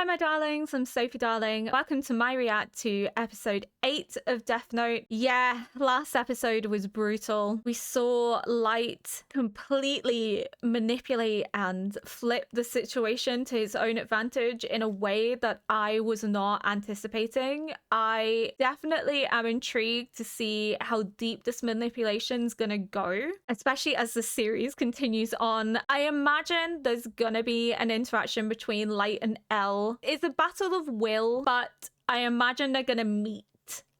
Hi, my darlings. I'm Sophie Darling. Welcome to my react to episode 8 of Death Note. Yeah, last episode was brutal. We saw Light completely manipulate and flip the situation to his own advantage in a way that I was not anticipating. I definitely am intrigued to see how deep this manipulation is gonna go, especially as the series continues on. I imagine there's gonna be an interaction between Light and L. It's a battle of will, but I imagine they're gonna meet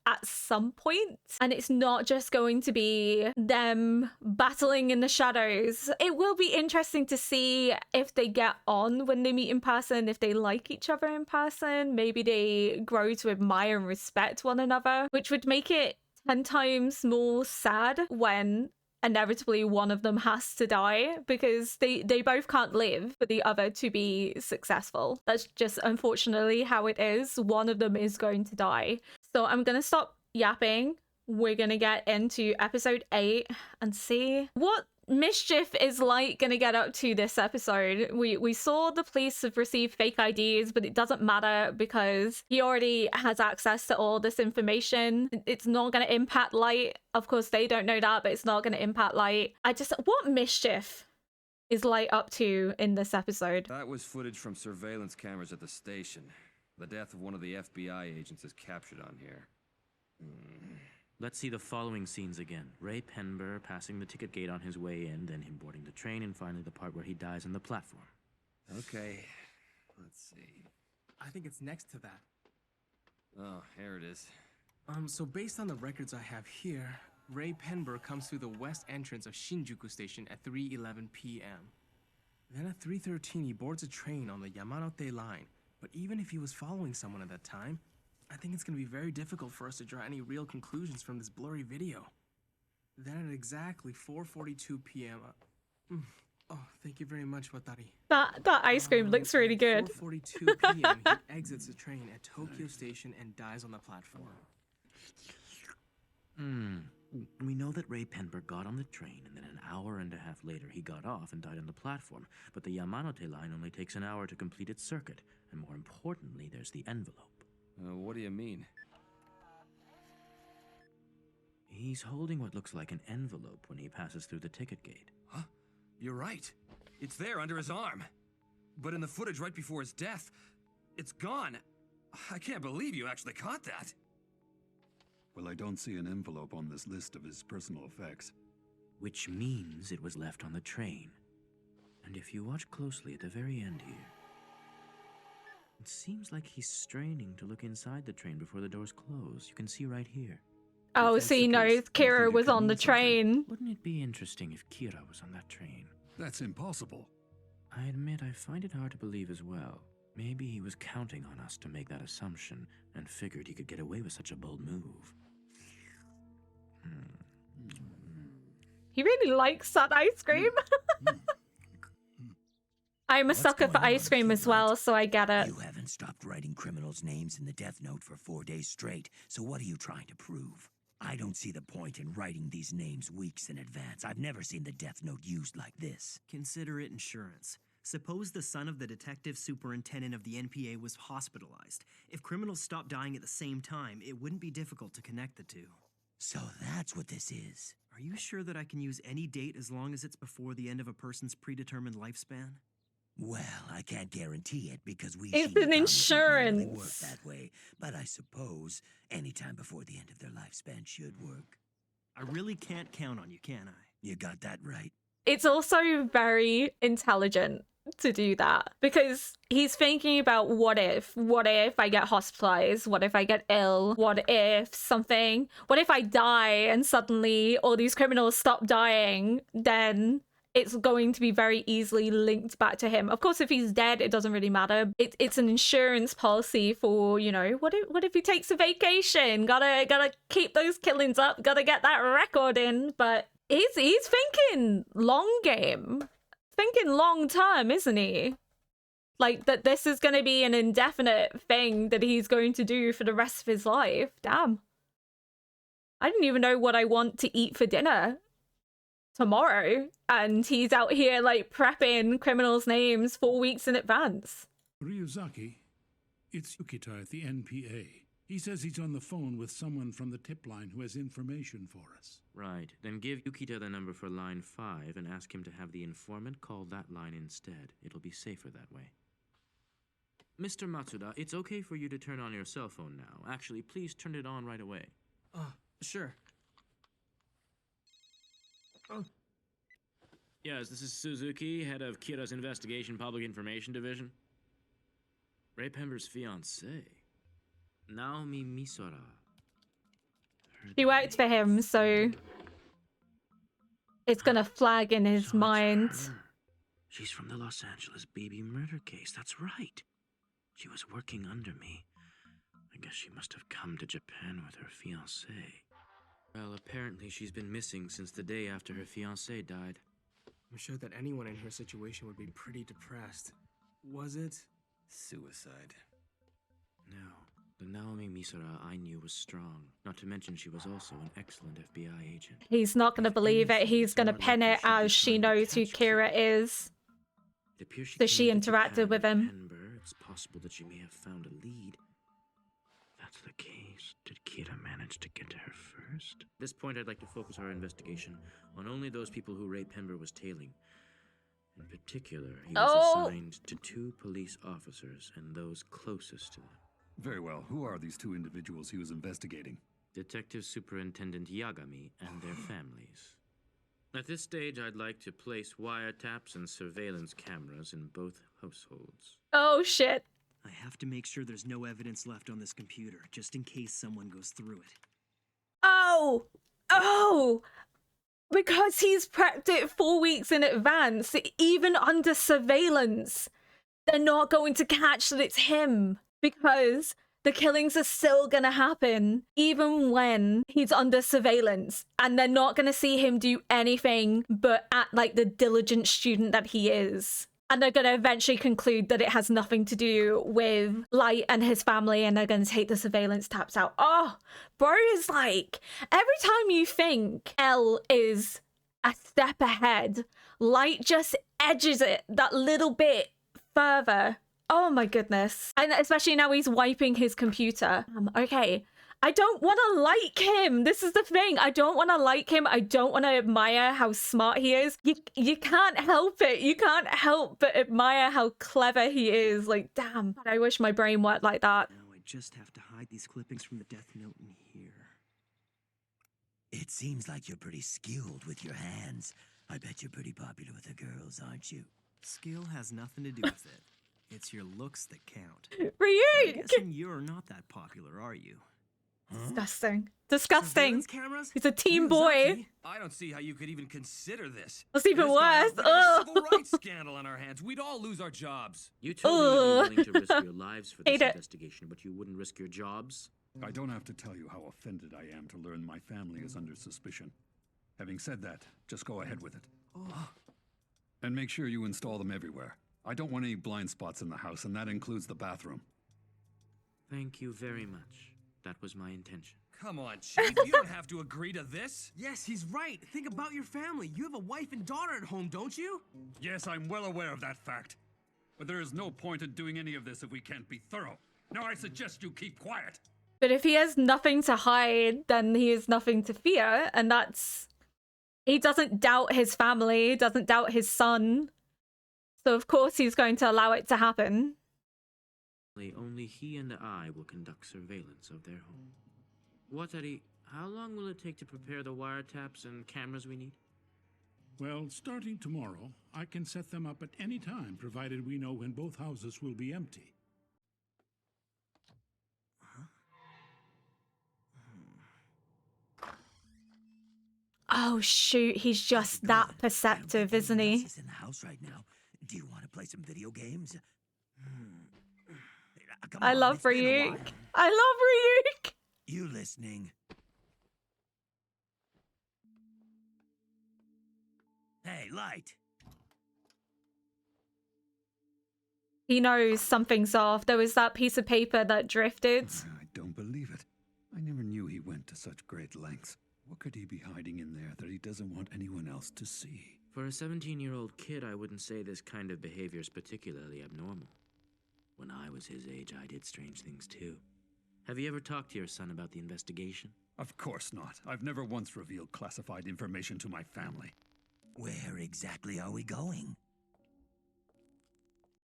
at some point, and it's not just going to be them battling in the shadows. It will be interesting to see if they get on when they meet in person, if they like each other in person. Maybe they grow to admire and respect one another, which would make it 10 times more sad when inevitably one of them has to die, because they both can't live for the other to be successful. That's just unfortunately how it is. One of them is going to die. So I'm gonna stop yapping. We're gonna get into episode 8 and see what mischief is Light gonna get up to this episode. We saw the police have received fake IDs, but it doesn't matter because he already has access to all this information. It's not gonna impact Light. Of course, they don't know that, but it's not gonna impact Light. What mischief is Light up to in this episode? That was footage from surveillance cameras at the station. The death of one of the FBI agents is captured on here. Let's see the following scenes again. Ray Penber passing the ticket gate on his way in, then him boarding the train, and finally the part where he dies on the platform. Okay, let's see. I think it's next to that. Oh, here it is. So based on the records I have here, Ray Penber comes through the west entrance of Shinjuku Station at 3:11 p.m. Then at 3:13 he boards a train on the Yamanote line. But even if he was following someone at that time, I think it's going to be very difficult for us to draw any real conclusions from this blurry video. Then at exactly 4:42 p.m. Oh, thank you very much, Watari. That ice cream looks really good. 4:42 p.m. he exits the train at Tokyo Station and dies on the platform. We know that Ray Penber got on the train, and then an hour and a half later he got off and died on the platform. But the Yamanote line only takes an hour to complete its circuit. And more importantly, there's the envelope. What do you mean? He's holding what looks like an envelope when he passes through the ticket gate. Huh? You're right. It's there under his arm. But in the footage right before his death, it's gone. I can't believe you actually caught that. Well, I don't see an envelope on this list of his personal effects. Which means it was left on the train. And if you watch closely at the very end here, it seems like he's straining to look inside the train before the doors close. You can see right here. Oh, so he knows Kira was on the train. Wouldn't it be interesting if Kira was on that train? That's impossible. I admit I find it hard to believe as well. Maybe he was counting on us to make that assumption and figured he could get away with such a bold move. He really likes that ice cream. I'm a sucker for ice cream as well, so I get it. You haven't stopped writing criminals' names in the Death Note for 4 days straight, so what are you trying to prove? I don't see the point in writing these names weeks in advance. I've never seen the Death Note used like this. Consider it insurance. Suppose the son of the detective superintendent of the NPA was hospitalized. If criminals stopped dying at the same time, it wouldn't be difficult to connect the two. So that's what this is. Are you sure that I can use any date as long as it's before the end of a person's predetermined lifespan? Well, I can't guarantee it because It's an insurance. Work that way, but I suppose any time before the end of their lifespan should work. I really can't count on you, can I? You got that right. It's also very intelligent to do that, because he's thinking about what if I get hospitalized, what if I get ill, what if I die and suddenly all these criminals stop dying, then it's going to be very easily linked back to him. Of course, if he's dead, it doesn't really matter. It's an insurance policy for, you know, what if he takes a vacation? Gotta keep those killings up, gotta get that record in. But he's thinking long game, thinking long term, isn't he? Like, that this is going to be an indefinite thing that he's going to do for the rest of his life. Damn. I didn't even know what I want to eat for dinner tomorrow, and he's out here like prepping criminals' names 4 weeks in advance. Ryuzaki, it's Yukita at the NPA. He says he's on the phone with someone from the tip line who has information for us. Right. Then give Yukita the number for line 5 and ask him to have the informant call that line instead. It'll be safer that way. Mr. Matsuda, it's okay for you to turn on your cell phone now. Actually, please turn it on right away. Sure. Yes, this is Suzuki, head of Kira's Investigation Public Information Division. Ray Pember's fiancée, Naomi Misora. She worked for him, so it's gonna flag in his So it's mind. her. She's from the Los Angeles baby murder case. That's right. She was working under me. I guess she must have come to Japan with her fiancé. Well, apparently she's been missing since the day after her fiancé died. I'm sure that anyone in her situation would be pretty depressed. Was it suicide? No. The Naomi Misora I knew was strong. Not to mention she was also an excellent FBI agent. He's not gonna If believe it. anything, He's it's gonna more pin likely it she'd be as she trying to knows who catch Kira Kira. is. It appears So she came to interacted Japan with him. Penber. It's possible that she may have found a lead. If that's the case, did Kira manage to get to her first? At this point, I'd like to focus our investigation on only those people who Ray Pember was tailing. In particular, he was assigned to 2 police officers and those closest to them. Very well. Who are these 2 individuals he was investigating? Detective Superintendent Yagami and their families. At this stage, I'd like to place wiretaps and surveillance cameras in both households. Oh shit. I have to make sure there's no evidence left on this computer, just in case someone goes through it. Oh! Because he's prepped it 4 weeks in advance, even under surveillance, they're not going to catch that it's him. Because the killings are still gonna happen, even when he's under surveillance. And they're not gonna see him do anything but act like the diligent student that he is. And they're gonna eventually conclude that it has nothing to do with Light and his family, and they're gonna take the surveillance taps out. Oh, bro is like, every time you think L is a step ahead, Light just edges it that little bit further. Oh my goodness. And especially now he's wiping his computer. Okay. I don't want to like him. This is the thing. I don't want to like him. I don't want to admire how smart he is. You can't help it. You can't help but admire how clever he is. Like, damn. I wish my brain worked like that. Now I just have to hide these clippings from the death note in here. It seems like you're pretty skilled with your hands. I bet you're pretty popular with the girls, aren't you? Skill has nothing to do with it. It's your looks that count. I'm Ryuk! guessing you're not that popular, are you? Disgusting. Disgusting. Surveillance cameras? He's a teen boy. Miyazaki? I don't see how you could even consider this. That's even This guy worse. would have a Ugh. civil rights scandal on our hands. We'd all lose our jobs. You told me you'd Ugh. be willing to risk your lives for this Hate it. investigation, but you wouldn't risk your jobs? I don't have to tell you how offended I am to learn my family is under suspicion. Having said that, just go ahead with it. And make sure you install them everywhere. I don't want any blind spots in the house, and that includes the bathroom. Thank you very much. That was my intention. Come on, Chief. You don't have to agree to this. Yes, he's right. Think about your family. You have a wife and daughter at home, don't you? Yes, I'm well aware of that fact. But there is no point in doing any of this if we can't be thorough. Now I suggest you keep quiet. But if he has nothing to hide, then he has nothing to fear. And that's... He doesn't doubt his family. He doesn't doubt his son. So of course he's going to allow it to happen. Only he and I will conduct surveillance of their home. Watari, how long will it take to prepare the wiretaps and cameras we need? Well, starting tomorrow, I can set them up at any time, provided we know when both houses will be empty. Oh shoot, he's just that perceptive, isn't Everyone he? else is in the house right now. Do you want to play some video games? Come I on, love it's been a Ryuk. while. I love Ryuk! You listening? Hey, Light. He knows something's off. There was that piece of paper that drifted. I don't believe it. I never knew he went to such great lengths. What could he be hiding in there that he doesn't want anyone else to see? For a 17-year-old kid, I wouldn't say this kind of behavior is particularly abnormal. When I was his age, I did strange things too. Have you ever talked to your son about the investigation? Of course not. I've never once revealed classified information to my family. Where exactly are we going?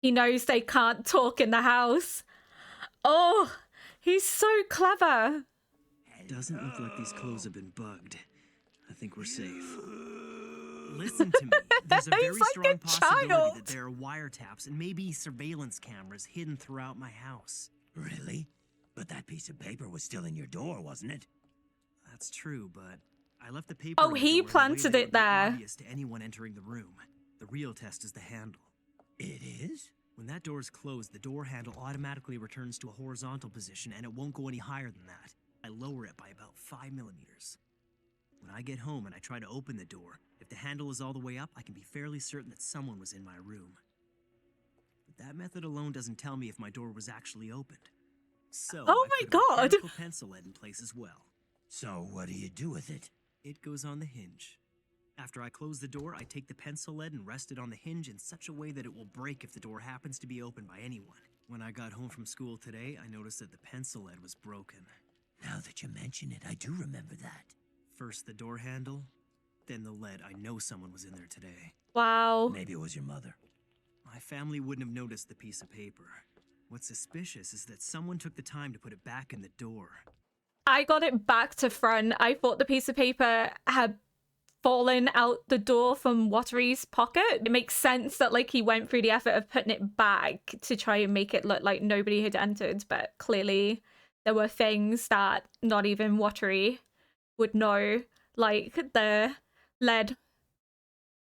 He knows they can't talk in the house. Oh, he's so clever. Doesn't look like these clothes have been bugged. I think we're safe. Listen to me. There's a He's very like strong a possibility child. that there are wiretaps and maybe surveillance cameras hidden throughout my house. Really? But that piece of paper was still in your door, wasn't it? That's true, but I left the paper. Oh, in the he door in a way planted that it would be there. obvious to anyone entering the room. The real test is the handle. It is? When that door is closed, the door handle automatically returns to a horizontal position, and it won't go any higher than that. I lower it by about 5 millimeters. When I get home and I try to open the door, if the handle is all the way up, I can be fairly certain that someone was in my room. But that method alone doesn't tell me if my door was actually opened. So Oh I my put a God. mechanical pencil lead in place as well. So what do you do with it? It goes on the hinge. After I close the door, I take the pencil lead and rest it on the hinge in such a way that it will break if the door happens to be opened by anyone. When I got home from school today, I noticed that the pencil lead was broken. Now that you mention it, I do remember that. First the door handle, then the lead. I know someone was in there today. Wow. Maybe it was your mother. My family wouldn't have noticed the piece of paper. What's suspicious is that someone took the time to put it back in the door. I got it back to front. I thought the piece of paper had fallen out the door from Watery's pocket. It makes sense that like he went through the effort of putting it back to try and make it look like nobody had entered, but clearly there were things that not even Watery would know, like the lead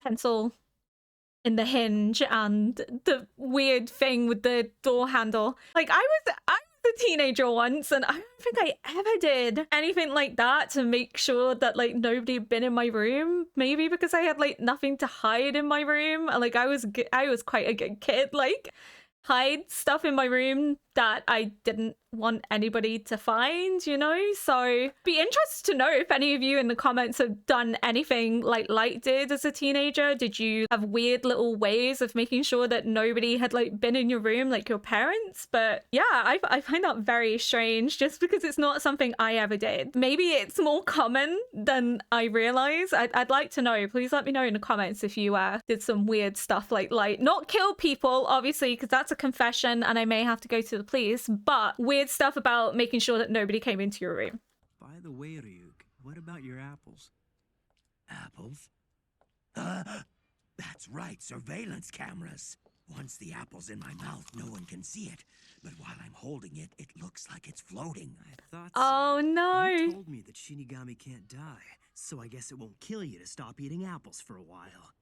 pencil in the hinge and the weird thing with the door handle. Like I was a teenager once, and I don't think I ever did anything like that to make sure that like nobody had been in my room. Maybe because I had like nothing to hide in my room. And, like I was quite a good kid. Like hide stuff in my room that I didn't want anybody to find, you know? So be interested to know if any of you in the comments have done anything like Light did as a teenager. Did you have weird little ways of making sure that nobody had like been in your room like your parents? But yeah, I find that very strange just because it's not something I ever did. Maybe it's more common than I realize. I'd like to know. Please let me know in the comments if you did some weird stuff like Light. Not kill people, obviously, because that's a confession and I may have to go to the police, but weird stuff about making sure that nobody came into your room. By the way, Ryuk, what about your apples? Apples? That's right, surveillance cameras. Once the apple's in my mouth, no one can see it. But while I'm holding it, it looks like it's floating. I thought Oh so. no. You told me that Shinigami can't die, so I guess it won't kill you to stop eating apples for a while.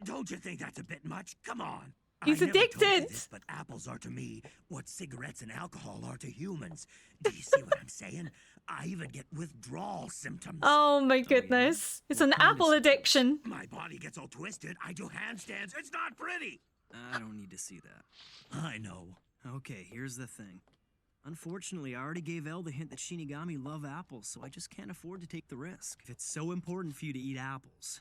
Don't you think that's a bit much? Come on. He's I never told you addicted. this, but apples are to me what cigarettes and alcohol are to humans. Do you see what I'm saying? I even get withdrawal symptoms. Oh my goodness. It's an apple addiction. My body gets all twisted. I do handstands. It's not pretty. I don't need to see that. I know. Okay, here's the thing. Unfortunately, I already gave Elle the hint that Shinigami love apples, so I just can't afford to take the risk. If it's so important for you to eat apples,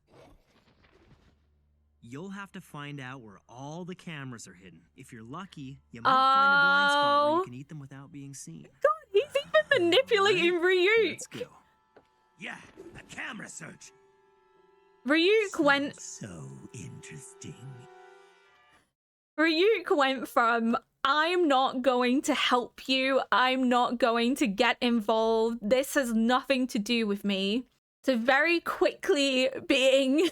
you'll have to find out where all the cameras are hidden. If you're lucky, you might find a blind spot where you can eat them without being seen. God, he's even manipulating Ryuk. Let's go. Yeah, a camera search. Ryuk went So interesting. Ryuk went from I'm not going to help you, I'm not going to get involved, this has nothing to do with me, to very quickly being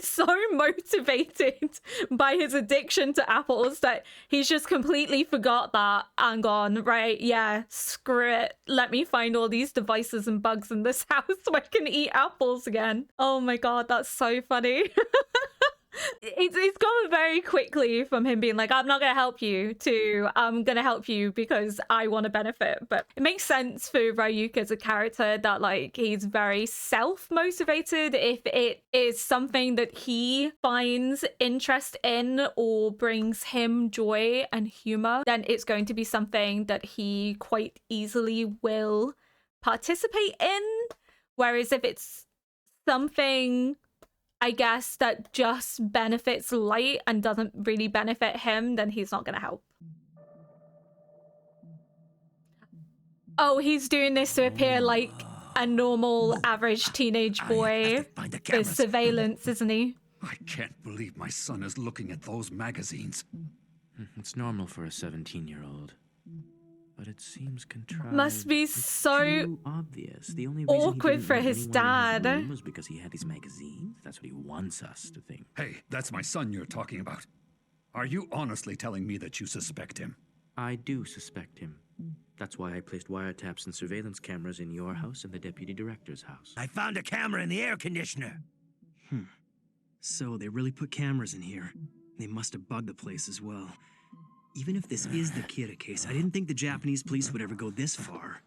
so motivated by his addiction to apples that he's just completely forgot that and gone, right, yeah, screw it. Let me find all these devices and bugs in this house so I can eat apples again. Oh my god, that's so funny. It's gone very quickly from him being like, I'm not going to help you, to I'm going to help you because I want to benefit. But it makes sense for Ryuk as a character that like he's very self-motivated. If it is something that he finds interest in or brings him joy and humor, then it's going to be something that he quite easily will participate in. Whereas if it's something, I guess, that just benefits Light and doesn't really benefit him, then he's not going to help. Oh, he's doing this to appear like a normal, average teenage I have boy. to find the There's cameras. surveillance, isn't he? I can't believe my son is looking at those magazines. It's normal for a 17-year-old. But it seems contrived. Must be It's so too obvious. The only reason awkward he didn't for want his anyone in dad. room was because he had these magazines. That's what he wants us to think. Hey, that's my son you're talking about. Are you honestly telling me that you suspect him? I do suspect him. That's why I placed wiretaps and surveillance cameras in your house and the deputy director's house. I found a camera in the air conditioner. So they really put cameras in here. They must have bugged the place as well. Even if this is the Kira case, I didn't think the Japanese police would ever go this far.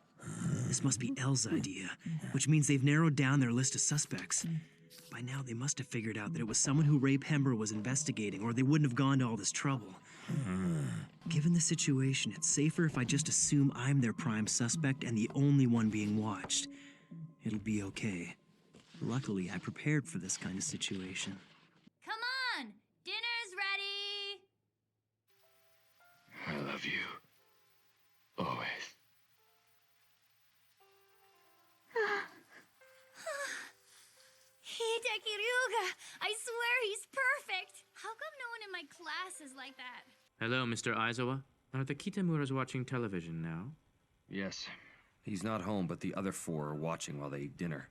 This must be L's idea, which means they've narrowed down their list of suspects. By now, they must have figured out that it was someone who Ray Pember was investigating, or they wouldn't have gone to all this trouble. Given the situation, it's safer if I just assume I'm their prime suspect and the only one being watched. It'll be okay. Luckily, I prepared for this kind of situation. Come on! Dinner's ready! I love you. Always. Hideki Ryuga! I swear he's perfect! How come no one in my class is like that? Hello, Mr. Aizawa. Are the Kitamuras watching television now? Yes. He's not home, but the other four are watching while they eat dinner.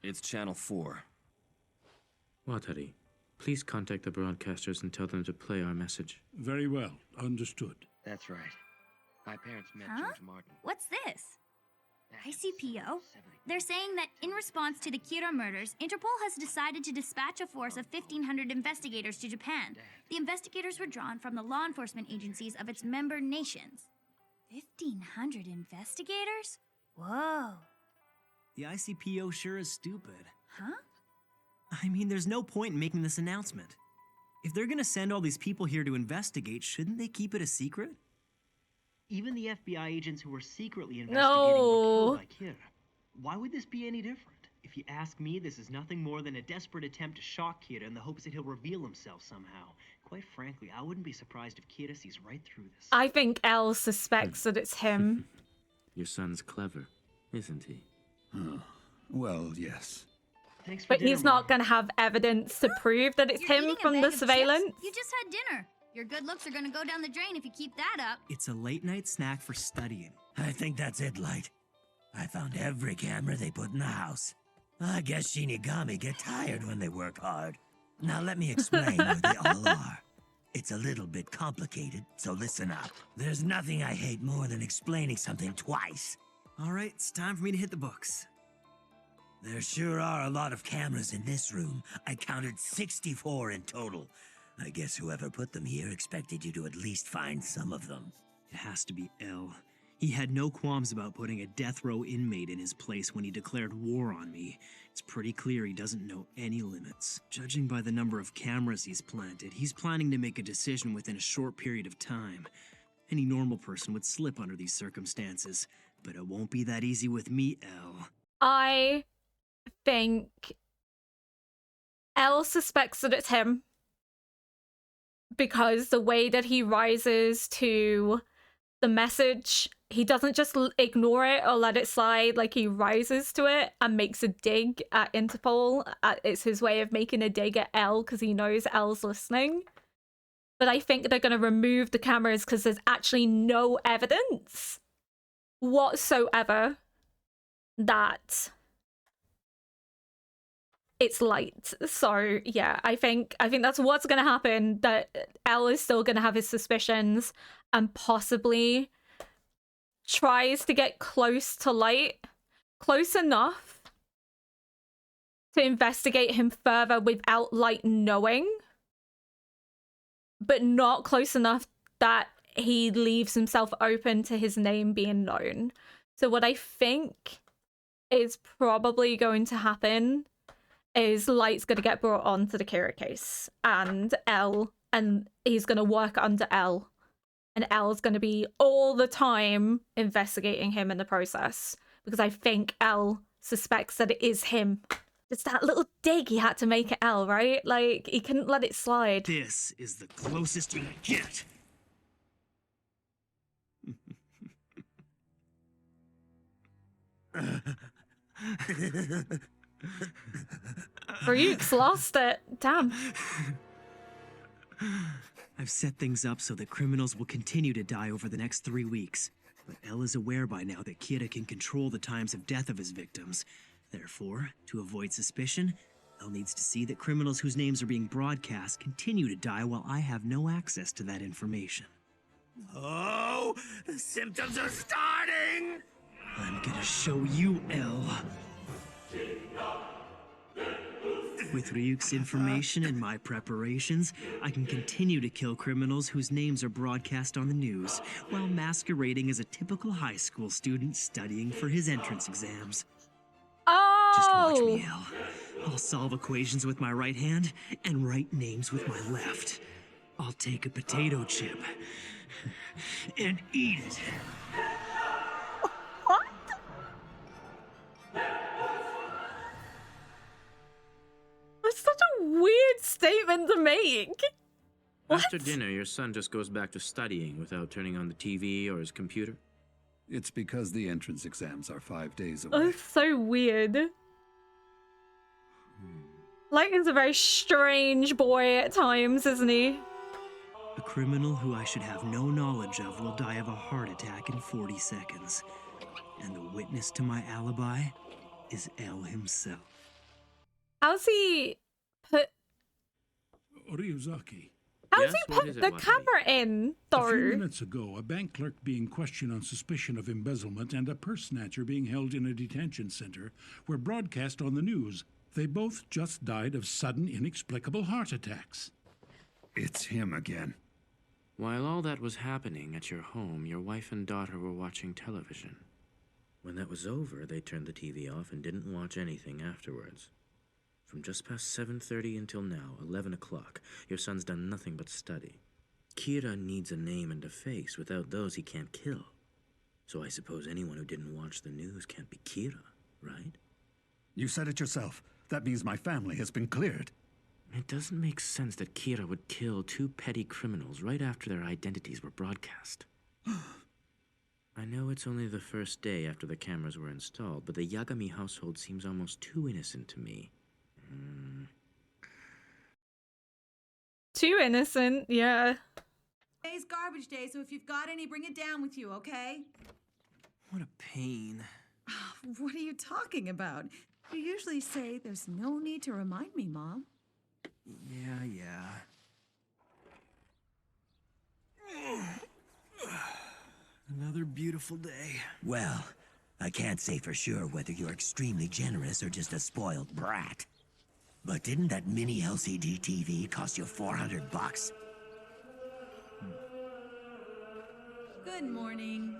It's Channel 4. Watari, please contact the broadcasters and tell them to play our message. Very well. Understood. That's right. My parents met Huh? George Martin. What's this? ICPO? They're saying that in response to the Kira murders, Interpol has decided to dispatch a force of 1,500 investigators to Japan. The investigators were drawn from the law enforcement agencies of its member nations. 1,500 investigators? Whoa. The ICPO sure is stupid. Huh? I mean, there's no point in making this announcement. If they're gonna send all these people here to investigate, shouldn't they keep it a secret? Even the FBI agents who were secretly investigating were killed by Kira. Why would this be any different? If you ask me, this is nothing more than a desperate attempt to shock Kira in the hopes that he'll reveal himself somehow. Quite frankly, I wouldn't be surprised if Kira sees right through this. I think Elle suspects that it's him. Your son's clever, isn't he? Well, yes. Thanks for But dinner, he's not Mom. going to have evidence to prove that it's You're him eating a from bag the of chips? surveillance. You just had dinner. Your good looks are gonna go down the drain if you keep that up. It's a late night snack for studying. I think that's it, Light. I found every camera they put in the house. I guess Shinigami get tired when they work hard. Now let me explain where they all are. It's a little bit complicated, so listen up. There's nothing I hate more than explaining something twice. All right, it's time for me to hit the books. There sure are a lot of cameras in this room. I counted 64 in total. I guess whoever put them here expected you to at least find some of them. It has to be L. He had no qualms about putting a death row inmate in his place when he declared war on me. It's pretty clear he doesn't know any limits. Judging by the number of cameras he's planted, he's planning to make a decision within a short period of time. Any normal person would slip under these circumstances, but it won't be that easy with me, L. I think Elle suspects that it's him because the way that he rises to the message, he doesn't just ignore it or let it slide. Like, he rises to it and makes a dig at Interpol. It's his way of making a dig at Elle because he knows Elle's listening. But I think they're going to remove the cameras because there's actually no evidence whatsoever that it's Light. So yeah, I think that's what's gonna happen. That Elle is still gonna have his suspicions and possibly tries to get close to Light, close enough to investigate him further without Light knowing, but not close enough that he leaves himself open to his name being known. So what I think is probably going to happen is Light's going to get brought on to the Kira case, and he's going to work under Elle, and Elle's going to be all the time investigating him in the process, because I think Elle suspects that it is him. Just that little dig he had to make at Elle, right? Like, he couldn't let it slide. This is the closest you get. Ryuk's lost it. Damn. I've set things up so that criminals will continue to die over the next 3 weeks. But L is aware by now that Kira can control the times of death of his victims. Therefore, to avoid suspicion, L needs to see that criminals whose names are being broadcast continue to die while I have no access to that information. Oh, the symptoms are starting! I'm gonna show you, L. With Ryuk's information and my preparations, I can continue to kill criminals whose names are broadcast on the news, while masquerading as a typical high school student studying for his entrance exams. Oh! Just watch me, L. I'll solve equations with my right hand and write names with my left. I'll take a potato chip and eat it. That's such a weird statement to make. After dinner, your son just goes back to studying without turning on the TV or his computer? It's because the entrance exams are 5 days away. That's so weird. Light is a very strange boy at times, isn't he? A criminal who I should have no knowledge of will die of a heart attack in 40 seconds. And the witness to my alibi is L himself. How's he put... Ryuzaki. How's Yes, he what put is it, the Watanabe? camera in, A few though? minutes ago, a bank clerk being questioned on suspicion of embezzlement and a purse snatcher being held in a detention center were broadcast on the news. They both just died of sudden, inexplicable heart attacks. It's him again. While all that was happening at your home, your wife and daughter were watching television. When that was over, they turned the TV off and didn't watch anything afterwards. From just past 7:30 until now, 11 o'clock, your son's done nothing but study. Kira needs a name and a face. Without those, he can't kill. So I suppose anyone who didn't watch the news can't be Kira, right? You said it yourself. That means my family has been cleared. It doesn't make sense that Kira would kill two petty criminals right after their identities were broadcast. I know it's only the first day after the cameras were installed, but the Yagami household seems almost too innocent to me. Too innocent, yeah. Today's garbage day, so if you've got any, bring it down with you, okay? What a pain. What are you talking about? You usually say there's no need to remind me, Mom. Yeah. Another beautiful day. Well, I can't say for sure whether you're extremely generous or just a spoiled brat. But didn't that mini LCD TV cost you $400? Good morning.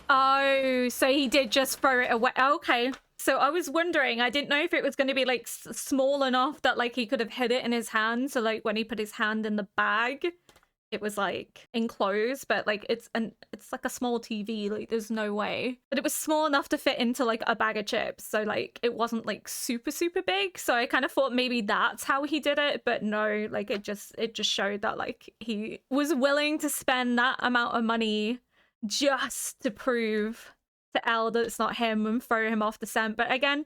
Oh, so he did just throw it away. Okay. So I was wondering, I didn't know if it was going to be like small enough that like he could have hid it in his hand. So like when he put his hand in the bag, it was like enclosed, but like it's like a small TV. Like there's no way. But it was small enough to fit into like a bag of chips. So like it wasn't like super big. So I kind of thought maybe that's how he did it, but no, like it just showed that like he was willing to spend that amount of money just to prove to Elle that it's not him and throw him off the scent. But again,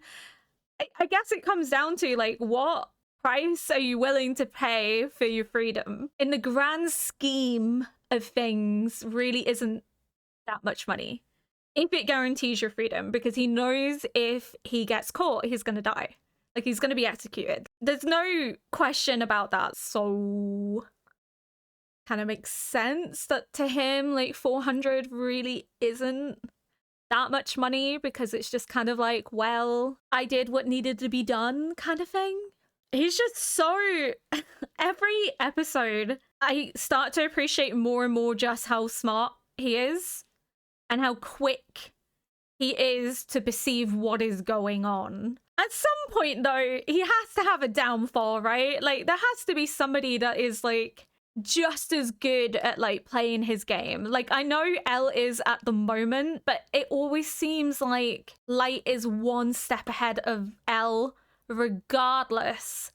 I guess it comes down to like, what price are you willing to pay for your freedom? In the grand scheme of things, really isn't that much money if it guarantees your freedom, because he knows if he gets caught, he's gonna die. Like he's gonna be executed. There's no question about that. So kind of makes sense that to him like 400 really isn't that much money, because it's just kind of like, well, I did what needed to be done kind of thing. He's just so every episode I start to appreciate more and more just how smart he is and how quick he is to perceive what is going on. At some point though, he has to have a downfall, right? Like there has to be somebody that is like just as good at like playing his game. Like I know Elle is at the moment, but it always seems like Light is one step ahead of Elle regardless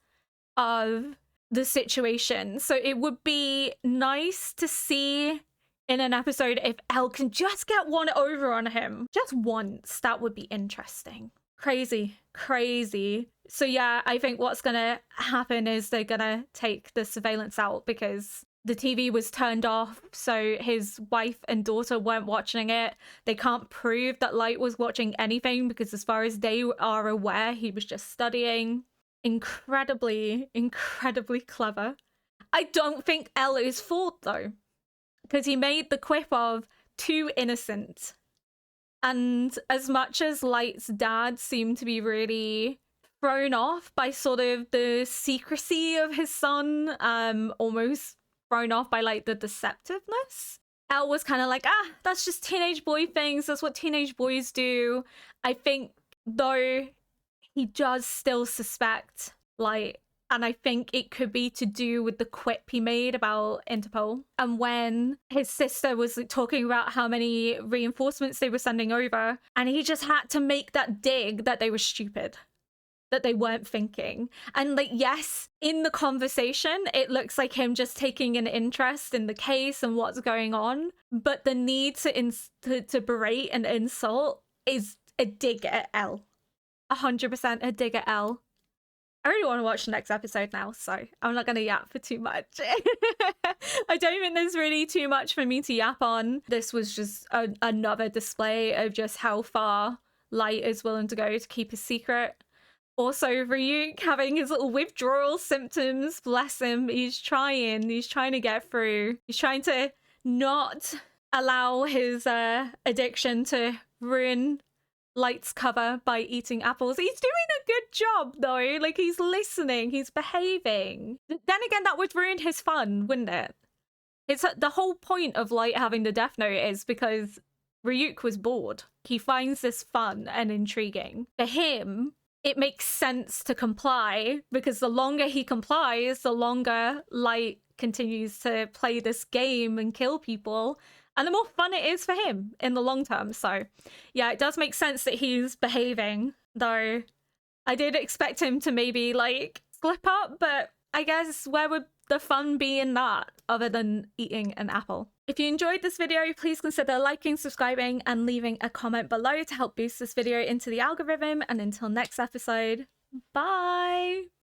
of the situation. So it would be nice to see in an episode if Elle can just get one over on him. Just once. That would be interesting. Crazy. Crazy. So yeah, I think what's gonna happen is they're gonna take the surveillance out because the TV was turned off, so his wife and daughter weren't watching it. They can't prove that Light was watching anything because as far as they are aware, he was just studying. Incredibly, incredibly clever. I don't think Elle is fault though, because he made the quip of too innocent. And as much as Light's dad seemed to be really thrown off by sort of the secrecy of his son, almost thrown off by like the deceptiveness, Elle was kind of like, that's just teenage boy things. That's what teenage boys do. I think though he does still suspect Light, and I think it could be to do with the quip he made about Interpol. And when his sister was talking about how many reinforcements they were sending over, and he just had to make that dig that they were stupid, that they weren't thinking. And like, yes, in the conversation, it looks like him just taking an interest in the case and what's going on. But the need to berate and insult is a dig at Elle. 100% a dig at Elle. I really want to watch the next episode now, so I'm not going to yap for too much. I don't think there's really too much for me to yap on. This was just another display of just how far Light is willing to go to keep his secret. Also, Ryuk having his little withdrawal symptoms, bless him. He's trying to get through. He's trying to not allow his addiction to ruin Light's cover by eating apples. He's doing a good job though. Like, he's listening, he's behaving. Then again, that would ruin his fun, wouldn't it? It's the whole point of Light having the Death Note is because Ryuk was bored. He finds this fun and intriguing. For him, it makes sense to comply because the longer he complies, the longer Light continues to play this game and kill people, and the more fun it is for him in the long term. So yeah, it does make sense that he's behaving, though I did expect him to maybe like slip up, but I guess where would the fun be in that other than eating an apple? If you enjoyed this video, please consider liking, subscribing, and leaving a comment below to help boost this video into the algorithm. And until next episode, bye!